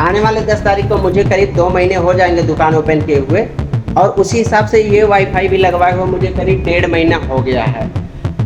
आने वाले 10 तारीख को मुझे करीब 2 महीने हो जाएंगे दुकान ओपन किए हुए, और उसी हिसाब से ये वाईफाई भी लगवाए हुए मुझे करीब 1.5 महीना हो गया है।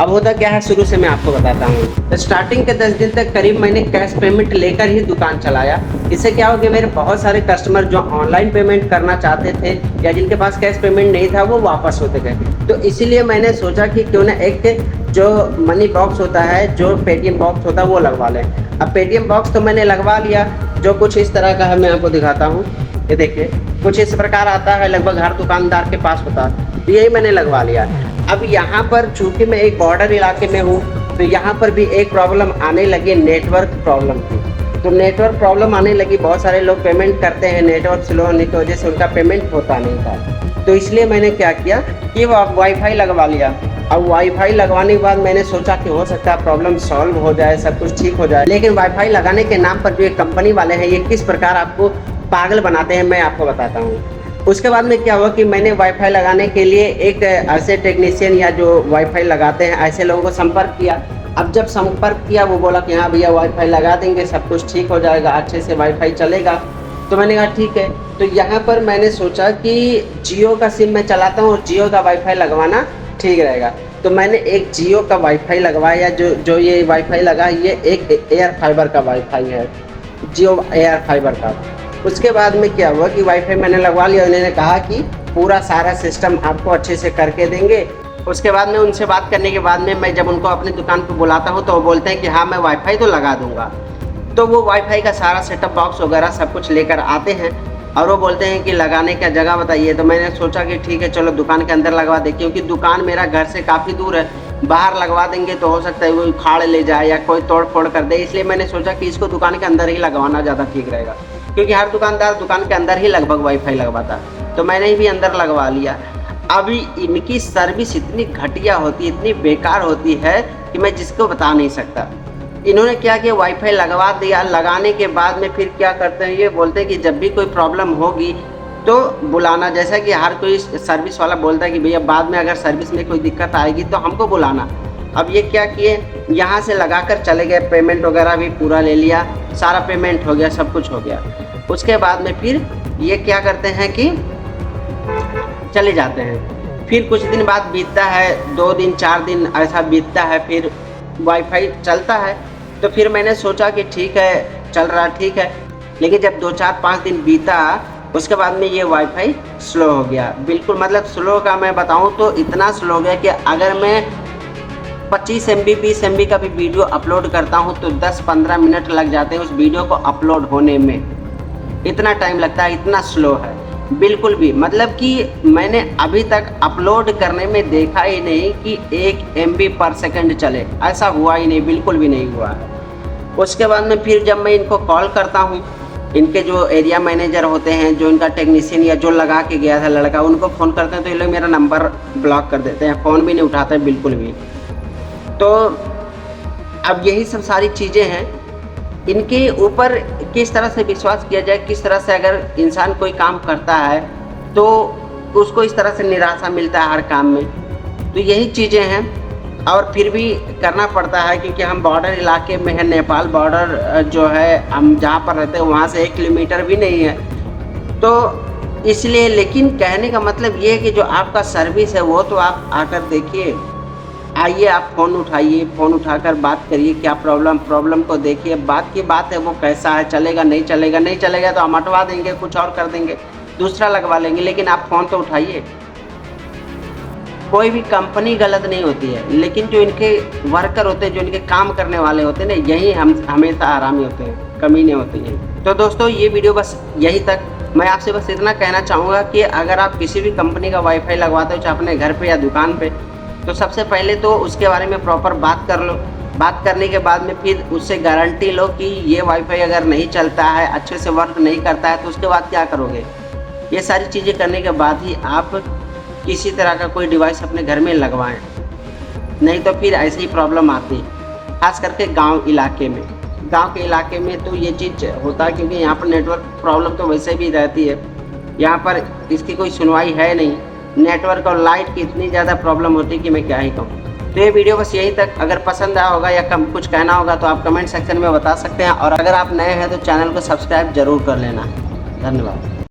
अब होता क्या है, शुरू से मैं आपको बताता हूँ। स्टार्टिंग के 10 दिन तक करीब मैंने कैश पेमेंट लेकर ही दुकान चलाया। इससे क्या हो गया, मेरे बहुत सारे कस्टमर जो ऑनलाइन पेमेंट करना चाहते थे या जिनके पास कैश पेमेंट नहीं था वो वापस होते गए। तो इसीलिए मैंने सोचा कि क्यों ना एक जो मनी बॉक्स होता है, जो पेटीएम बॉक्स होता है वो लगवा लें। अब पेटीएम बॉक्स तो मैंने लगवा लिया, जो कुछ इस तरह का है, मैं आपको दिखाता हूँ। ये देखिए कुछ इस प्रकार आता है, लगभग हर दुकानदार के पास होता है। तो यही मैंने लगवा लिया। अब यहाँ पर चूंकि मैं एक बॉर्डर इलाके में हूँ, तो यहाँ पर भी एक प्रॉब्लम आने लगी, नेटवर्क प्रॉब्लम की। तो नेटवर्क प्रॉब्लम आने लगी, बहुत सारे लोग पेमेंट करते हैं, नेटवर्क स्लो होने की वजह से उनका पेमेंट होता नहीं था। तो इसलिए मैंने क्या किया कि वो वाईफाई लगवा लिया। अब वाईफाई लगवाने के बाद मैंने सोचा कि हो सकता है प्रॉब्लम सॉल्व हो जाए, सब कुछ ठीक हो जाए। लेकिन वाईफाई लगाने के नाम पर जो एक कंपनी वाले हैं, ये किस प्रकार आपको पागल बनाते हैं मैं आपको बताता हूँ। उसके बाद में क्या हुआ कि मैंने वाईफाई लगाने के लिए एक ऐसे टेक्नीशियन या जो वाईफाई लगाते हैं ऐसे लोगों को संपर्क किया। अब जब संपर्क किया वो बोला कि हाँ भैया वाईफाई लगा देंगे, सब कुछ ठीक हो जाएगा, अच्छे से वाईफाई चलेगा। तो मैंने कहा ठीक है। तो यहाँ पर मैंने सोचा कि जियो का सिम मैं चलाता हूँ और जियो का वाईफाई लगवाना ठीक रहेगा। तो मैंने एक जियो का वाईफाई लगवाया। जो ये वाईफाई लगा ये एक एयर फाइबर का वाईफाई है, जियो एयर फाइबर का। उसके बाद में क्या हुआ कि वाईफाई मैंने लगवा लिया। उन्होंने कहा कि पूरा सारा सिस्टम आपको अच्छे से करके देंगे। उसके बाद में उनसे बात करने के बाद में मैं जब उनको अपनी दुकान पर बुलाता हूँ तो वो बोलते हैं कि हाँ मैं वाईफाई तो लगा दूंगा। तो वो वाईफाई का सारा सेटअप बॉक्स वगैरह सब कुछ लेकर आते हैं और वो बोलते हैं कि लगाने का जगह बताइए। तो मैंने सोचा कि ठीक है चलो दुकान के अंदर लगवा दे, क्योंकि दुकान मेरा घर से काफ़ी दूर है। बाहर लगवा देंगे तो हो सकता है वो उखाड़ ले जाए या कोई तोड़ फोड़ कर दे। इसलिए मैंने सोचा कि इसको दुकान के अंदर ही लगवाना ज़्यादा ठीक रहेगा, क्योंकि हर दुकानदार दुकान के अंदर ही लगभग वाईफाई लगवाता। तो मैंने भी अंदर लगवा लिया। अभी इनकी सर्विस इतनी घटिया होती है, इतनी बेकार होती है कि मैं जिसको बता नहीं सकता। इन्होंने क्या किया, वाईफाई लगवा दिया। लगाने के बाद में फिर क्या करते हैं, ये बोलते हैं कि जब भी कोई प्रॉब्लम होगी तो बुलाना। जैसा कि हर कोई सर्विस वाला बोलता है कि भैया बाद में अगर सर्विस में कोई दिक्कत आएगी तो हमको बुलाना। अब ये क्या किए, यहाँ से लगा कर चले गए, पेमेंट वगैरह भी पूरा ले लिया, सारा पेमेंट हो गया, सब कुछ हो गया। उसके बाद में फिर ये क्या करते हैं कि चले जाते हैं। फिर कुछ दिन बाद बीतता है, 2 दिन 4 दिन ऐसा बीतता है, फिर वाईफाई चलता है। तो फिर मैंने सोचा कि ठीक है चल रहा ठीक है। लेकिन जब 2 4 5 दिन बीता उसके बाद में ये वाईफाई स्लो हो गया। बिल्कुल मतलब स्लो का मैं बताऊं तो इतना स्लो हो गया कि अगर मैं 25 MB 20 MB का भी वीडियो अपलोड करता हूं तो 10-15 मिनट लग जाते हैं उस वीडियो को अपलोड होने में। इतना टाइम लगता है, इतना स्लो है बिल्कुल भी। मतलब कि मैंने अभी तक अपलोड करने में देखा ही नहीं कि 1 MB पर सेकंड चले, ऐसा हुआ ही नहीं, बिल्कुल भी नहीं हुआ है। उसके बाद में फिर जब मैं इनको कॉल करता हूँ, इनके जो एरिया मैनेजर होते हैं, जो इनका टेक्नीशियन या जो लगा के गया था लड़का, उनको फ़ोन करते हैं तो ये लोग मेरा नंबर ब्लॉक कर देते हैं, फ़ोन भी नहीं उठाते हैं बिल्कुल भी। तो अब यही सब सारी चीज़ें हैं, इनके ऊपर किस तरह से विश्वास किया जाए, किस तरह से अगर इंसान कोई काम करता है तो उसको इस तरह से निराशा मिलता है हर काम में। तो यही चीज़ें हैं और फिर भी करना पड़ता है, क्योंकि हम बॉर्डर इलाके में हैं। नेपाल बॉर्डर जो है हम जहाँ पर रहते हैं वहाँ से 1 किलोमीटर भी नहीं है, तो इसलिए। लेकिन कहने का मतलब ये है कि जो आपका सर्विस है वो तो आप आकर देखिए, आइए आप फ़ोन उठाइए, फ़ोन उठाकर बात करिए, क्या प्रॉब्लम को देखिए। बात की बात है वो कैसा है, चलेगा नहीं चलेगा, नहीं चलेगा तो हम हटवा देंगे, कुछ और कर देंगे, दूसरा लगवा लेंगे, लेकिन आप फ़ोन तो उठाइए। कोई भी कंपनी गलत नहीं होती है, लेकिन जो इनके वर्कर होते हैं, जो इनके काम करने वाले होते हैं ना, यही हम हमेशा आरामी होते हैं, कमीने होते हैं। तो दोस्तों ये वीडियो बस यही तक। मैं आपसे बस इतना कहना चाहूँगा कि अगर आप किसी भी कंपनी का वाईफाई लगवाते हो, चाहे अपने घर पे या दुकान पे, तो सबसे पहले तो उसके बारे में प्रॉपर बात कर लो। बात करने के बाद में फिर उससे गारंटी लो कि ये वाईफाई अगर नहीं चलता है, अच्छे से वर्क नहीं करता है, तो उसके बाद क्या करोगे। ये सारी चीज़ें करने के बाद ही आप किसी तरह का कोई डिवाइस अपने घर में लगवाएं, नहीं तो फिर ऐसी ही प्रॉब्लम आती है, खास करके गांव इलाके में। गांव के इलाके में तो ये चीज़ होता है, क्योंकि यहाँ पर नेटवर्क प्रॉब्लम तो वैसे भी रहती है, यहाँ पर इसकी कोई सुनवाई है नहीं। नेटवर्क और लाइट की इतनी ज़्यादा प्रॉब्लम होती है कि मैं क्या ही कहूँ। तो ये वीडियो बस यहीं तक। अगर पसंद आया होगा या कम कुछ कहना होगा तो आप कमेंट सेक्शन में बता सकते हैं, और अगर आप नए हैं तो चैनल को सब्सक्राइब जरूर कर लेना। धन्यवाद।